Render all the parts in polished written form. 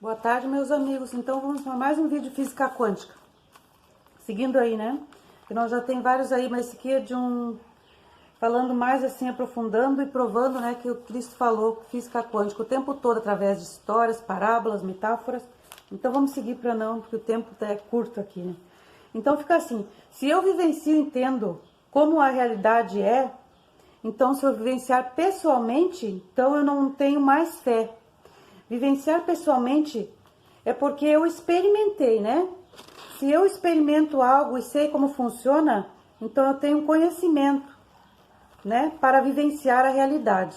Boa tarde, meus amigos. Então vamos para mais um vídeo de física quântica. Seguindo aí, né? Que nós já tem vários aí, mas esse aqui é de falando mais assim, aprofundando e provando, né, que o Cristo falou física quântica o tempo todo através de histórias, parábolas, metáforas. Então vamos seguir para não, porque o tempo é curto aqui, né? Então fica assim: se eu vivencio e entendo como a realidade é, então se eu vivenciar pessoalmente, então eu não tenho mais fé. Vivenciar pessoalmente é porque eu experimentei, né? Se eu experimento algo e sei como funciona, então eu tenho conhecimento, né? Para vivenciar a realidade.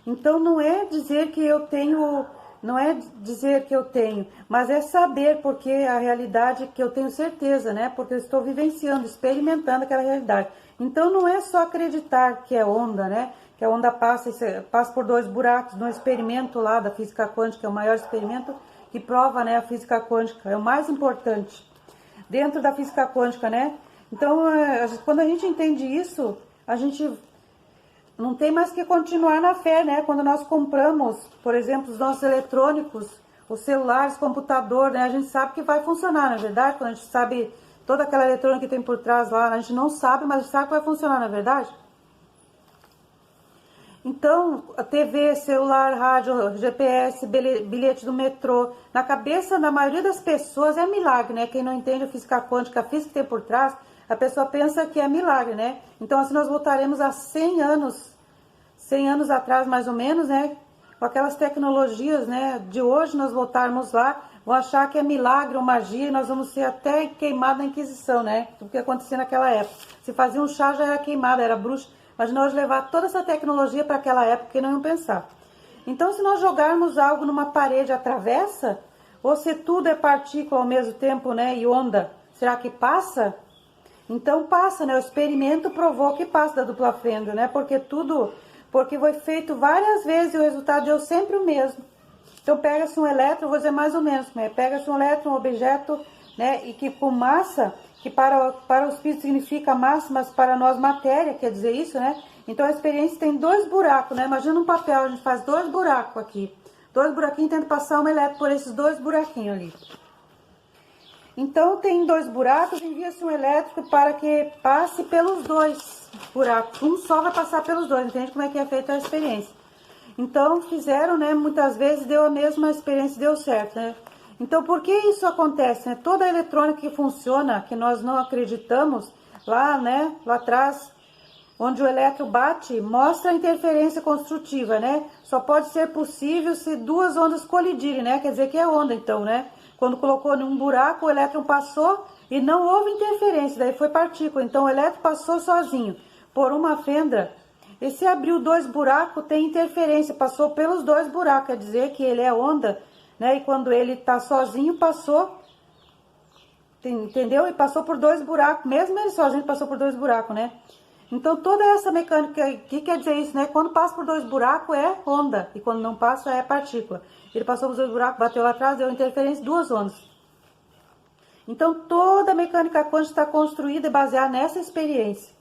Então não é dizer que eu tenho, mas é saber porque a realidade que eu tenho certeza, né? Porque eu estou vivenciando, experimentando aquela realidade. Então não é só acreditar que é onda, né? Que a onda passa por dois buracos no experimento lá da física quântica, é o maior experimento que prova, né, a física quântica, é o mais importante dentro da física quântica, né? Então, quando a gente entende isso, a gente não tem mais que continuar na fé, né? Quando nós compramos, por exemplo, os nossos eletrônicos, os celulares, computador, né? A gente sabe que vai funcionar, não é verdade? Quando a gente sabe toda aquela eletrônica que tem por trás lá, a gente não sabe, mas a gente sabe que vai funcionar, não é verdade? Então, a TV, celular, rádio, GPS, bilhete do metrô, na cabeça da maioria das pessoas é milagre, né? Quem não entende a física quântica, a física que tem por trás, a pessoa pensa que é milagre, né? Então, assim, nós voltaremos a 100 anos atrás, mais ou menos, né? Com aquelas tecnologias, né? De hoje, nós voltarmos lá, vão achar que é milagre ou magia, e nós vamos ser até queimados na Inquisição, né? Tudo que acontecia naquela época. Se fazia um chá, já era queimado, era bruxo. Mas nós levar toda essa tecnologia para aquela época que não iam pensar. Então, se nós jogarmos algo numa parede atravessa, ou se tudo é partícula ao mesmo tempo, né, e onda, será que passa? Então passa, né? O experimento provou que passa da dupla fenda, né? Porque foi feito várias vezes e o resultado deu sempre o mesmo. Então pega-se um elétron, vou dizer mais ou menos, né? Pega-se um elétron, um objeto, né, e que com massa, que para os espíritos significa massa, mas para nós matéria, quer dizer isso, né? Então a experiência tem dois buracos, né? Imagina um papel, a gente faz dois buracos aqui. Dois buraquinhos, tenta passar um elétron por esses dois buraquinhos ali. Então tem dois buracos, envia-se um elétrico para que passe pelos dois buracos. Um só vai passar pelos dois, entende como é que é feita a experiência? Então fizeram, né? Muitas vezes deu a mesma experiência, deu certo, né? Então, por que isso acontece, né? Toda a eletrônica que funciona, que nós não acreditamos, lá, né, lá atrás, onde o elétron bate, mostra a interferência construtiva, né? Só pode ser possível se duas ondas colidirem, né? Quer dizer que é onda, então, né? Quando colocou num buraco, o elétron passou e não houve interferência, daí foi partícula. Então, o elétron passou sozinho por uma fenda. E se abriu dois buracos, tem interferência, passou pelos dois buracos, quer dizer que ele é onda, né? E quando ele está sozinho, passou, entendeu? E passou por dois buracos, mesmo ele sozinho passou por dois buracos, né? Então toda essa mecânica, o que quer dizer isso, né? Quando passa por dois buracos é onda, e quando não passa é partícula. Ele passou por dois buracos, bateu lá atrás, deu interferência, duas ondas. Então toda a mecânica quântica está construída e baseada nessa experiência.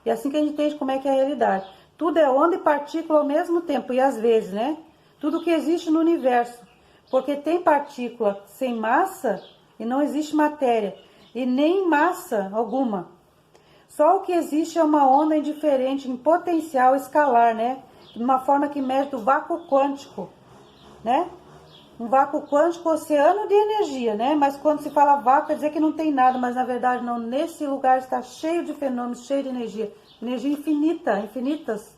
E assim que a gente entende como é que é a realidade. Tudo é onda e partícula ao mesmo tempo, e às vezes, né? Tudo que existe no universo. Porque tem partícula sem massa e não existe matéria, e nem massa alguma. Só o que existe é uma onda indiferente em potencial escalar, né? De uma forma que mede do vácuo quântico, né? Um vácuo quântico, oceano de energia, né? Mas quando se fala vácuo, quer dizer que não tem nada, mas na verdade não. Nesse lugar está cheio de fenômenos, cheio de energia. Energia infinita, infinitas.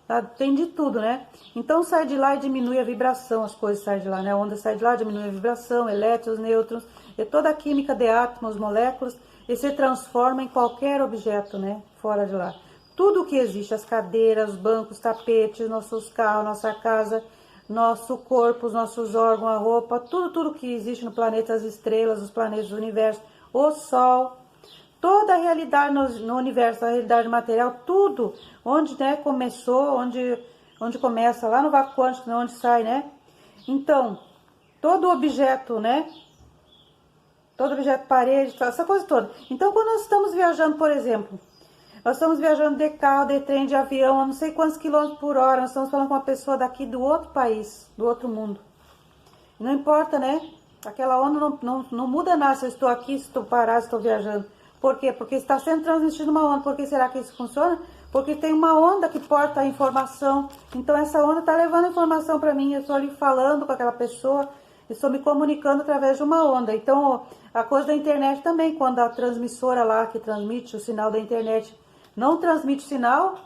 Tá? Tem de tudo, né? Então sai de lá e diminui a vibração, as coisas saem de lá, né? A onda sai de lá, diminui a vibração, elétrons, nêutrons, e toda a química de átomos, moléculas, e se transforma em qualquer objeto, né? Fora de lá. Tudo o que existe, as cadeiras, os bancos, tapetes, nossos carros, nossa casa, nosso corpo, os nossos órgãos, a roupa, tudo que existe no planeta, as estrelas, os planetas do universo, o Sol, toda a realidade no universo, a realidade material, tudo, onde, né, começou, onde começa, lá no vácuo quântico, onde sai, né? Então, todo objeto, né? Todo objeto, parede, essa coisa toda. Então, quando nós estamos viajando, por exemplo, nós estamos viajando de carro, de trem, de avião, a não sei quantos quilômetros por hora, nós estamos falando com uma pessoa daqui do outro país, do outro mundo. Não importa, né? Aquela onda não muda nada se eu estou aqui, se estou parado, se estou viajando. Por quê? Porque está sendo transmitida uma onda. Por que será que isso funciona? Porque tem uma onda que porta a informação. Então essa onda está levando a informação para mim. Eu estou ali falando com aquela pessoa, estou me comunicando através de uma onda. Então a coisa da internet também, quando a transmissora lá que transmite o sinal da internet não transmite o sinal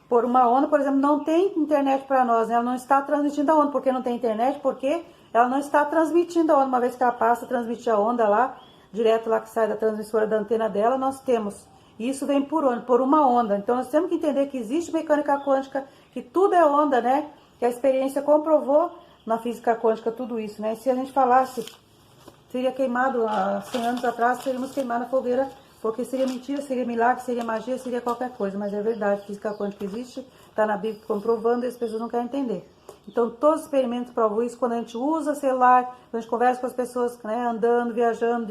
por uma onda, por exemplo, não tem internet para nós, né? Ela não está transmitindo a onda. Por que não tem internet? Porque ela não está transmitindo a onda. Uma vez que ela passa a transmitir a onda lá, direto lá que sai da transmissora da antena dela, nós temos. E isso vem por onde? Por uma onda. Então nós temos que entender que existe mecânica quântica, que tudo é onda, né? Que a experiência comprovou na física quântica tudo isso, né? Se a gente falasse, seria queimado há 100 anos atrás, teríamos queimado na fogueira, porque seria mentira, seria milagre, seria magia, seria qualquer coisa. Mas é verdade, física quântica existe, está na Bíblia comprovando e as pessoas não querem entender. Então, todos os experimentos provam isso. Quando a gente usa celular, quando a gente conversa com as pessoas, né, andando, viajando,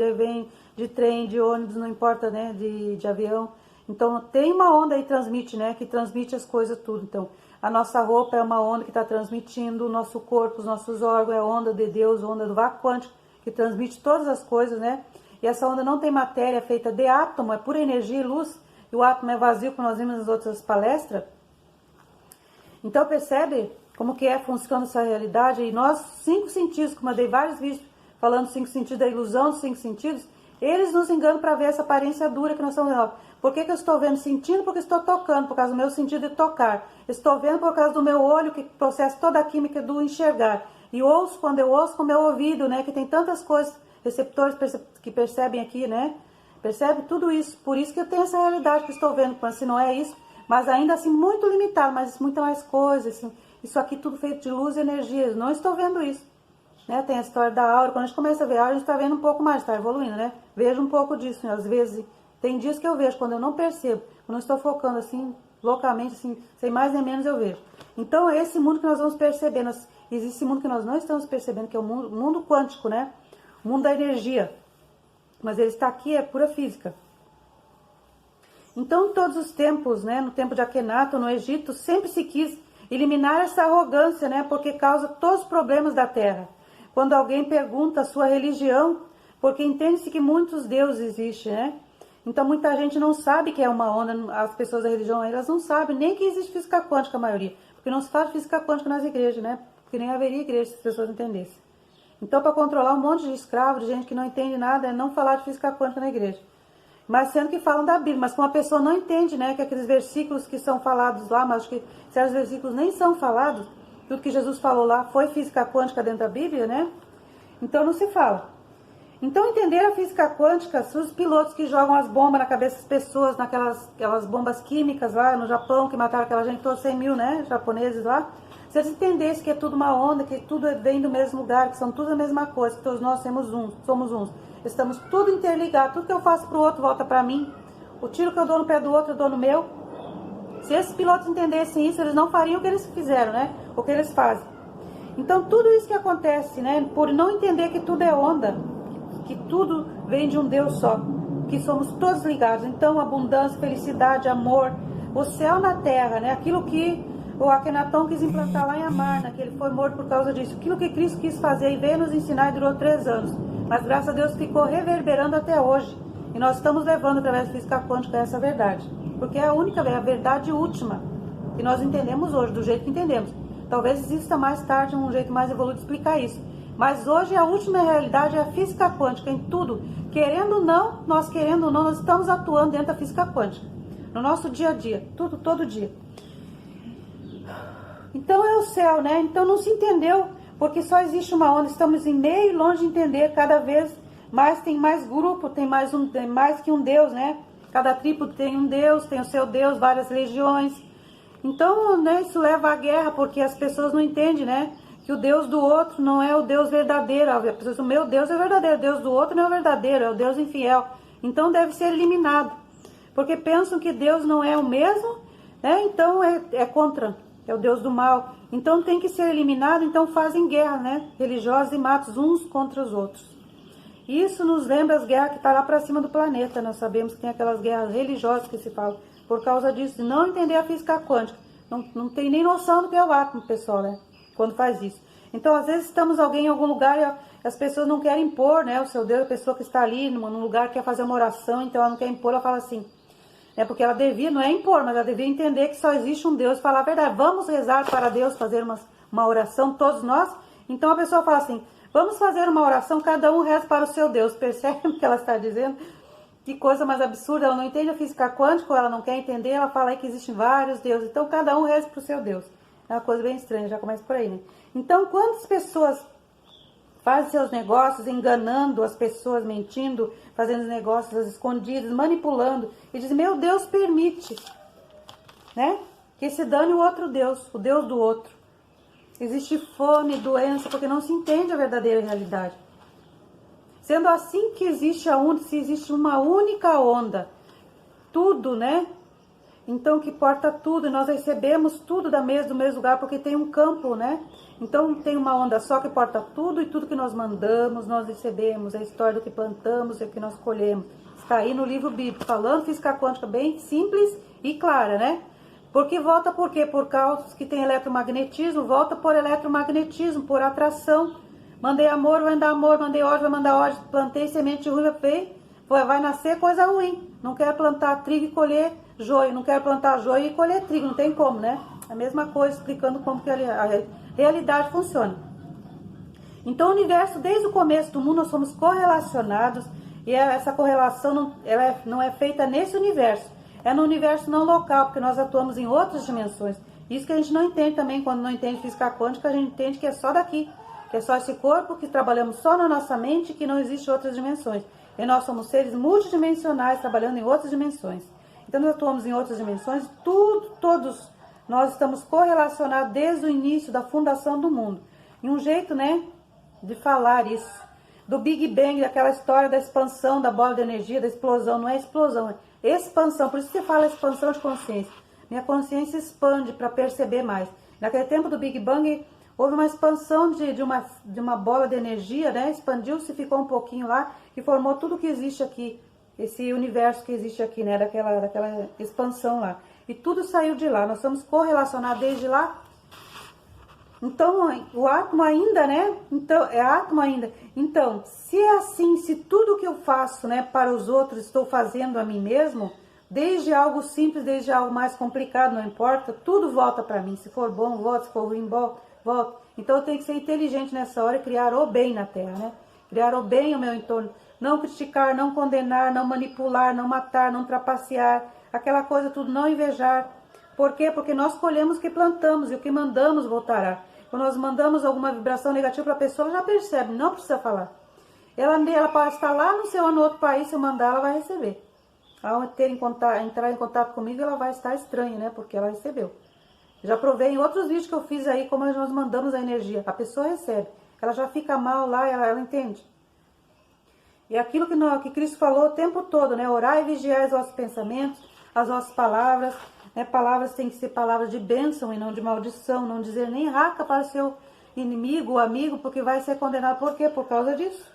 de trem, de ônibus, não importa, né, de avião. Então, tem uma onda aí que transmite, né, que transmite as coisas tudo. Então, a nossa roupa é uma onda que está transmitindo, o nosso corpo, os nossos órgãos, é onda de Deus, onda do vácuo quântico, que transmite todas as coisas, né. E essa onda não tem matéria, é feita de átomo, é pura energia e luz. E o átomo é vazio, como nós vimos nas outras palestras. Então, percebe como que funciona essa realidade? E nós, 5 sentidos, como eu dei vários vídeos falando 5 sentidos, da ilusão dos 5 sentidos, eles nos enganam para ver essa aparência dura que nós estamos vendo. Por que eu estou vendo sentindo? Porque estou tocando, por causa do meu sentido de tocar. Estou vendo por causa do meu olho, que processa toda a química do enxergar. E ouço quando eu ouço com o meu ouvido, né? Que tem tantas coisas, receptores que percebem aqui, né? Percebe tudo isso. Por isso que eu tenho essa realidade que estou vendo, se não é isso. Mas ainda assim muito limitado, mas muito mais coisas, assim. Isso aqui tudo feito de luz e energia. Eu não estou vendo isso. Né? Tem a história da aura. Quando a gente começa a ver a aura, a gente está vendo um pouco mais, está evoluindo, né? Vejo um pouco disso. Né? Às vezes, tem dias que eu vejo, quando eu não percebo. Quando eu estou focando assim, loucamente, assim, sem mais nem menos eu vejo. Então, é esse mundo que nós vamos percebendo. Existe esse mundo que nós não estamos percebendo, que é o mundo quântico, né? O mundo da energia. Mas ele está aqui, é pura física. Então, em todos os tempos, né? No tempo de Akhenaton, no Egito, sempre se quis eliminar essa arrogância, né? Porque causa todos os problemas da Terra. Quando alguém pergunta a sua religião, porque entende-se que muitos deuses existem, né? Então muita gente não sabe que é uma onda, as pessoas da religião, elas não sabem nem que existe física quântica, a maioria. Porque não se fala de física quântica nas igrejas, né? Porque nem haveria igreja se as pessoas entendessem. Então, para controlar um monte de escravos, de gente que não entende nada, é não falar de física quântica na igreja. Mas sendo que falam da Bíblia, mas como a pessoa não entende, né, que aqueles versículos que são falados lá, mas acho que certos versículos nem são falados, tudo que Jesus falou lá foi física quântica dentro da Bíblia, né? Então não se fala. Então entender a física quântica, se os pilotos que jogam as bombas na cabeça das pessoas, aquelas bombas químicas lá no Japão, que mataram aquela gente toda, 100 mil, né, japoneses lá, se eles entendessem que é tudo uma onda, que tudo vem do mesmo lugar, que são tudo a mesma coisa, que todos nós somos uns. Estamos tudo interligados, tudo que eu faço para o outro volta para mim. O tiro que eu dou no pé do outro, eu dou no meu. Se esses pilotos entendessem isso, eles não fariam o que eles fizeram, né? O que eles fazem. Então, tudo isso que acontece, né? Por não entender que tudo é onda, que tudo vem de um Deus só, que somos todos ligados. Então, abundância, felicidade, amor, o céu na terra, né? Aquilo que o Akhenaton quis implantar lá em Amarna, que ele foi morto por causa disso. Aquilo que Cristo quis fazer e veio nos ensinar e durou 3 anos. Mas graças a Deus ficou reverberando até hoje. E nós estamos levando através da física quântica essa verdade. Porque é a única, é a verdade última que nós entendemos hoje, do jeito que entendemos. Talvez exista mais tarde um jeito mais evoluído de explicar isso. Mas hoje a última realidade é a física quântica em tudo. Querendo ou não, nós estamos atuando dentro da física quântica. No nosso dia a dia, tudo, todo dia. Então é o céu, né? Então não se entendeu, porque só existe uma onda, estamos em meio e longe de entender, cada vez mais tem mais grupo, tem mais que um Deus, né? Cada tribo tem um Deus, tem o seu Deus, várias religiões. Então, né, isso leva à guerra, porque as pessoas não entendem, né? Que o Deus do outro não é o Deus verdadeiro. A pessoa diz, o meu Deus é verdadeiro, o Deus do outro não é o verdadeiro, é o Deus infiel. Então deve ser eliminado, porque pensam que Deus não é o mesmo, né? Então é contra. É o Deus do mal. Então tem que ser eliminado, então fazem guerra, né? Religiosos e matos uns contra os outros. Isso nos lembra as guerras que estão lá para cima do planeta. Nós sabemos que tem aquelas guerras religiosas que se falam. Por causa disso, de não entender a física quântica. Não tem nem noção do que é o átomo, pessoal, né? Quando faz isso. Então, às vezes, estamos alguém em algum lugar e as pessoas não querem impor, né, o seu Deus, a pessoa que está ali num lugar quer fazer uma oração, então ela não quer impor, ela fala assim, porque ela devia, não é impor, mas ela devia entender que só existe um Deus, falar a verdade. Vamos rezar para Deus, fazer uma oração, todos nós. Então a pessoa fala assim, vamos fazer uma oração, cada um reza para o seu Deus. Percebe o que ela está dizendo? Que coisa mais absurda, ela não entende a física quântica, ela não quer entender, ela fala aí que existem vários deuses. Então cada um reza para o seu Deus. É uma coisa bem estranha, já começa por aí, né? Então quantas pessoas fazem seus negócios enganando as pessoas, mentindo, fazendo os negócios escondidos, manipulando, e dizem, meu Deus permite, né? Que se dane o outro Deus, o Deus do outro. Existe fome, doença, porque não se entende a verdadeira realidade. Sendo assim que existe se existe uma única onda, tudo, né? Então que porta tudo, e nós recebemos tudo do mesmo lugar, porque tem um campo, né? Então tem uma onda só que porta tudo, e tudo que nós mandamos, nós recebemos, a história do que plantamos e o que nós colhemos. Está aí no livro bíblico, falando física quântica bem simples e clara, né? Porque volta por quê? Por causa que tem eletromagnetismo, volta por eletromagnetismo, por atração. Mandei amor, vai dar amor, mandei ódio, vai mandar ódio, plantei semente ruim, vai nascer coisa ruim. Não quero plantar trigo e colher joio, não quero plantar joio e colher trigo, não tem como, né? A mesma coisa, explicando como que a realidade funciona. Então o universo, desde o começo do mundo, nós somos correlacionados, e essa correlação não é feita nesse universo, é no universo não local, porque nós atuamos em outras dimensões. Isso que a gente não entende também, quando não entende física quântica, a gente entende que é só daqui, que é só esse corpo, que trabalhamos só na nossa mente, que não existe outras dimensões. E nós somos seres multidimensionais, trabalhando em outras dimensões. Então nós atuamos em outras dimensões, todos nós estamos correlacionados desde o início da fundação do mundo. E um jeito, né, de falar isso, do Big Bang, daquela história da expansão da bola de energia, da explosão, não é explosão, é expansão, por isso que se fala expansão de consciência. Minha consciência expande para perceber mais. Naquele tempo do Big Bang, houve uma expansão de uma bola de energia, né, expandiu-se, ficou um pouquinho lá, e formou tudo que existe aqui, esse universo que existe aqui, né, daquela expansão lá. E tudo saiu de lá, nós somos correlacionados desde lá. Então, o átomo ainda, né? Então, é átomo ainda. Então, se é assim, se tudo que eu faço, né, para os outros, estou fazendo a mim mesmo, desde algo simples, desde algo mais complicado, não importa, tudo volta para mim. Se for bom, volta, se for ruim, volta. Então, eu tenho que ser inteligente nessa hora e criar o bem na Terra, né? Criar o bem ao meu entorno. Não criticar, não condenar, não manipular, não matar, não trapacear, aquela coisa tudo, não invejar. Por quê? Porque nós colhemos o que plantamos e o que mandamos voltará. Quando nós mandamos alguma vibração negativa para a pessoa, ela já percebe, não precisa falar. Ela pode estar lá no outro país, se eu mandar, ela vai receber. Ao entrar em contato comigo, ela vai estar estranha, né? Porque ela recebeu. Já provei em outros vídeos que eu fiz aí, como nós mandamos a energia. A pessoa recebe. Ela já fica mal lá, ela entende. E aquilo que Cristo falou o tempo todo, né? Orar e vigiar os nossos pensamentos, as nossas palavras. Né? Palavras têm que ser palavras de bênção e não de maldição. Não dizer nem raca para o seu inimigo ou amigo, porque vai ser condenado. Por quê? Por causa disso.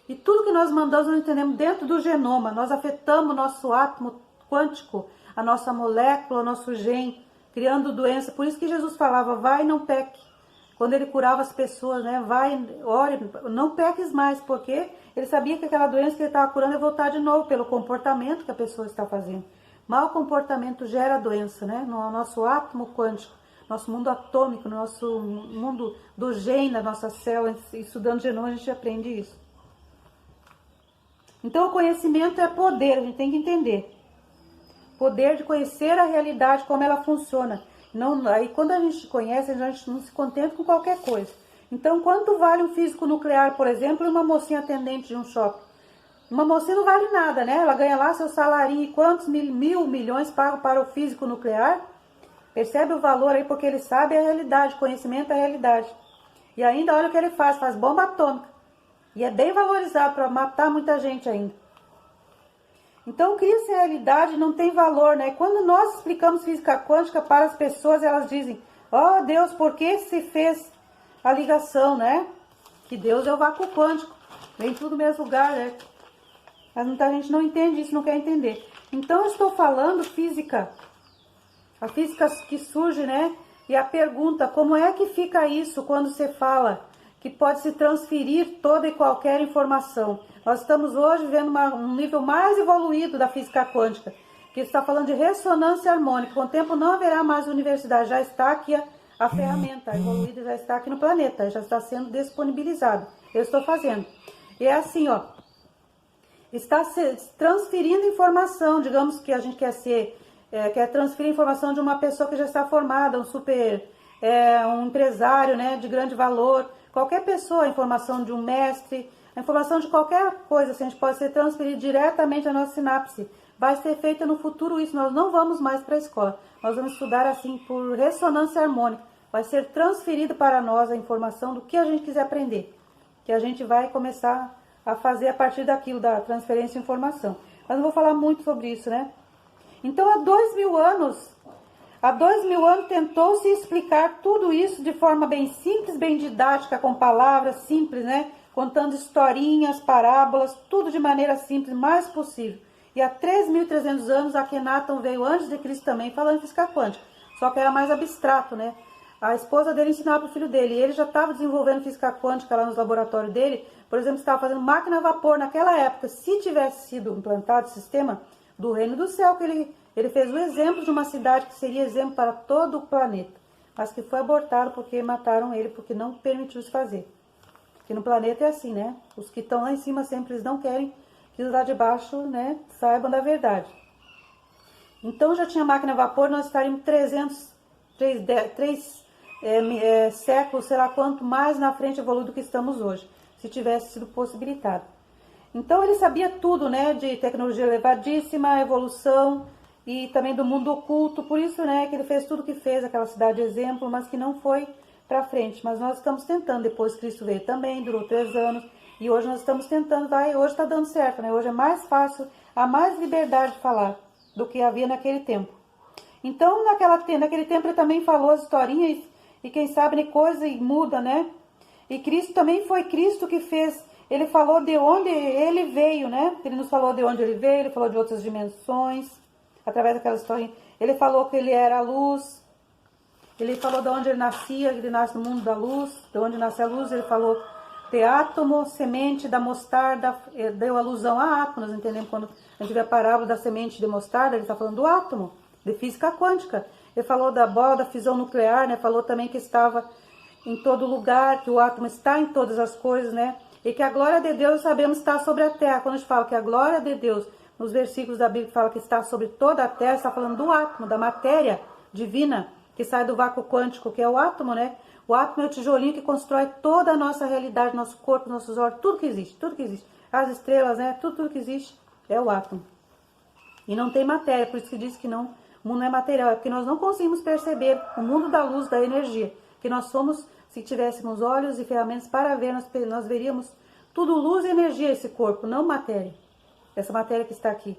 E tudo que nós mandamos, nós entendemos dentro do genoma. Nós afetamos o nosso átomo quântico, a nossa molécula, o nosso gene, criando doença. Por isso que Jesus falava, vai e não peque. Quando ele curava as pessoas, né? Vai, ore, não peques mais, porque ele sabia que aquela doença que ele estava curando ia voltar de novo, pelo comportamento que a pessoa está fazendo. Mau comportamento gera doença, né? No nosso átomo quântico, nosso mundo atômico, no nosso mundo do gene, da nossa célula, estudando genoma a gente aprende isso. Então o conhecimento é poder, a gente tem que entender. Poder de conhecer a realidade, como ela funciona. Não, aí quando a gente conhece, a gente não se contenta com qualquer coisa. Então, quanto vale um físico nuclear, por exemplo, e uma mocinha atendente de um shopping? Uma mocinha não vale nada, né? Ela ganha lá seu salarinho e quantos milhões pagam para o físico nuclear? Percebe o valor aí, porque ele sabe a realidade, conhecimento é a realidade. E ainda olha o que ele faz bomba atômica. E é bem valorizado para matar muita gente ainda. Então, cria-se a realidade, não tem valor, né? Quando nós explicamos física quântica para as pessoas, elas dizem, ó Deus, por que se fez a ligação, né? Que Deus é o vácuo quântico, vem tudo no mesmo lugar, né? Mas muita gente não entende isso, não quer entender. Então, eu estou falando física, a física que surge, né? E a pergunta, como é que fica isso quando você fala que pode se transferir toda e qualquer informação? Nós estamos hoje vendo um nível mais evoluído da física quântica, que está falando de ressonância harmônica. Com o tempo não haverá mais universidade, já está aqui a ferramenta evoluída, já está aqui no planeta, já está sendo disponibilizado. Eu estou fazendo. E é assim, ó, está se transferindo informação, digamos que a gente quer transferir informação de uma pessoa que já está formada, um empresário, né, de grande valor, qualquer pessoa, a informação de um mestre, a informação de qualquer coisa, assim, a gente pode ser transferida diretamente à nossa sinapse. Vai ser feita no futuro isso, nós não vamos mais para a escola, nós vamos estudar assim por ressonância harmônica, vai ser transferido para nós a informação do que a gente quiser aprender, que a gente vai começar a fazer a partir daquilo, da transferência de informação. Mas não vou falar muito sobre isso, né? Então, há 2000 anos tentou-se explicar tudo isso de forma bem simples, bem didática, com palavras simples, né? Contando historinhas, parábolas, tudo de maneira simples, mais possível. E há 3.300 anos, Akhenaton veio antes de Cristo também, falando em física quântica. Só que era mais abstrato, né? A esposa dele ensinava para o filho dele. E ele já estava desenvolvendo física quântica lá nos laboratórios dele. Por exemplo, estava fazendo máquina a vapor naquela época. Se tivesse sido implantado o sistema do reino do céu, que ele fez o exemplo de uma cidade que seria exemplo para todo o planeta. Mas que foi abortado porque mataram ele, porque não permitiu se fazer. Porque no planeta é assim, né? Os que estão lá em cima sempre eles não querem que os lá de baixo, né, saibam da verdade. Então já tinha máquina a vapor, nós estaríamos 3 séculos, sei lá quanto mais na frente evoluído do que estamos hoje, se tivesse sido possibilitado. Então ele sabia tudo, né, de tecnologia elevadíssima, evolução e também do mundo oculto, por isso, né, que ele fez tudo que fez, aquela cidade exemplo, mas que não foi para frente. Mas nós estamos tentando, depois Cristo veio também, durou 3 anos, e hoje nós estamos tentando, hoje está dando certo, né, hoje é mais fácil, há mais liberdade de falar do que havia naquele tempo. Então, naquele tempo ele também falou as historinhas, e quem sabe coisa e muda, né? E Cristo também foi Cristo que fez, ele falou de onde ele veio, né? Ele nos falou de onde ele veio, ele falou de outras dimensões, através daquela historinha. Ele falou que ele era a luz, ele falou de onde ele nascia, ele nasce no mundo da luz, de onde nasce a luz, ele falou de átomo, semente da mostarda, deu alusão a átomo, nós entendemos quando a gente vê a parábola da semente de mostarda, ele está falando do átomo, de física quântica. Ele falou da bola da fissão nuclear, né? Falou também que estava em todo lugar, que o átomo está em todas as coisas, né? E que a glória de Deus, sabemos, está sobre a terra. Quando a gente fala que a glória de Deus, nos versículos da Bíblia, fala que está sobre toda a terra, está falando do átomo, da matéria divina, que sai do vácuo quântico, que é o átomo, né? O átomo é o tijolinho que constrói toda a nossa realidade, nosso corpo, nossos órgãos, tudo que existe, tudo que existe. As estrelas, né? Tudo que existe é o átomo. E não tem matéria, por isso que diz que não, o mundo não é material, é porque nós não conseguimos perceber o mundo da luz, da energia, que nós somos, se tivéssemos olhos e ferramentas para ver, nós veríamos tudo luz e energia esse corpo, não matéria, essa matéria que está aqui.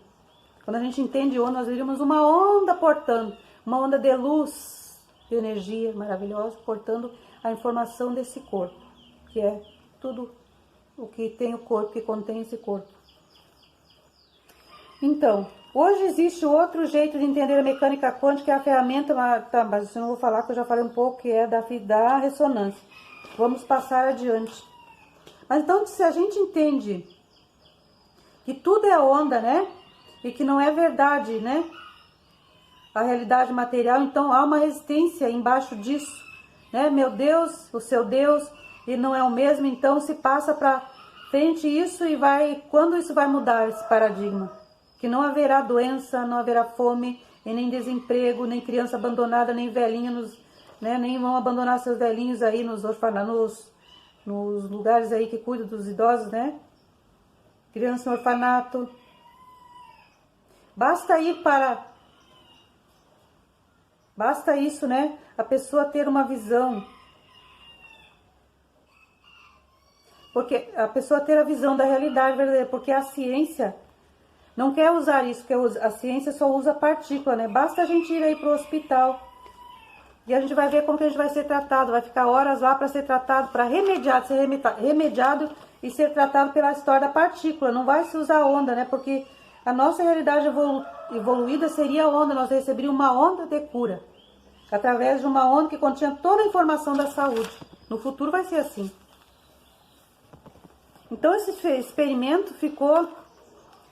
Quando a gente entende onda, nós veríamos uma onda portando, uma onda de luz, de energia maravilhosa, portando a informação desse corpo, que é tudo o que tem o corpo, que contém esse corpo. Então, hoje existe outro jeito de entender a mecânica quântica, que é a ferramenta, mas isso eu não vou falar, que eu já falei um pouco, que é da ressonância. Vamos passar adiante. Mas então, se a gente entende que tudo é onda, né? E que não é verdade, né? A realidade material, então há uma resistência embaixo disso, né? Meu Deus, o seu Deus, e não é o mesmo, então se passa para frente isso e vai, quando isso vai mudar esse paradigma? Que não haverá doença, não haverá fome, e nem desemprego, nem criança abandonada, nem velhinha, né, nem vão abandonar seus velhinhos aí nos lugares aí que cuidam dos idosos, né? Criança no orfanato. Basta isso, né? A pessoa ter uma visão. Porque a pessoa ter a visão da realidade verdadeira, porque a ciência não quer usar isso, porque a ciência só usa partícula, né? Basta a gente ir aí para o hospital e a gente vai ver como que a gente vai ser tratado, vai ficar horas lá para ser tratado, para ser remediado e ser tratado pela história da partícula. Não vai se usar onda, né? Porque a nossa realidade evoluída seria onda, nós receberíamos uma onda de cura. através de uma onda que continha toda a informação da saúde. No futuro vai ser assim. Então esse experimento ficou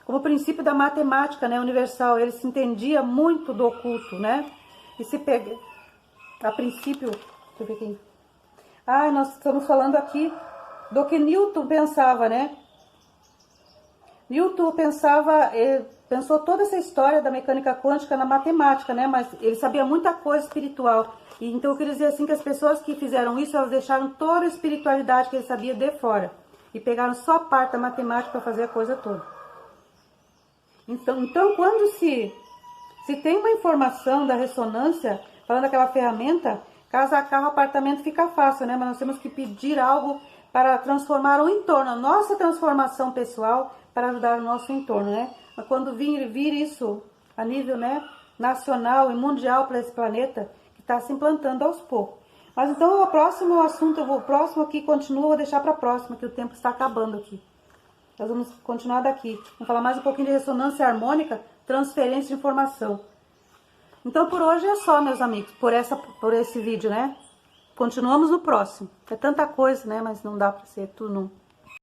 como princípio da matemática, né, universal. Ele se entendia muito do oculto, né? E se pega a princípio, deixa eu ver quem. Nós estamos falando aqui do que Newton pensava, né? Newton pensou toda essa história da mecânica quântica na matemática, né? Mas ele sabia muita coisa espiritual. E então eu queria dizer assim que as pessoas que fizeram isso, elas deixaram toda a espiritualidade que ele sabia de fora. E pegaram só a parte da matemática para fazer a coisa toda. Então quando se tem uma informação da ressonância, falando daquela ferramenta, casa a carro, apartamento fica fácil, né? Mas nós temos que pedir algo para transformar o entorno, a nossa transformação pessoal, para ajudar o nosso entorno, né? Mas quando vir isso a nível, né, nacional e mundial para esse planeta, que está se implantando aos poucos. Mas então o próximo assunto, o próximo aqui continua, vou deixar para a próxima, que o tempo está acabando aqui. Nós vamos continuar daqui. Vamos falar mais um pouquinho de ressonância harmônica, transferência de informação. Então por hoje é só, meus amigos, por esse vídeo, né? Continuamos no próximo. É tanta coisa, né? Mas não dá para ser tudo num.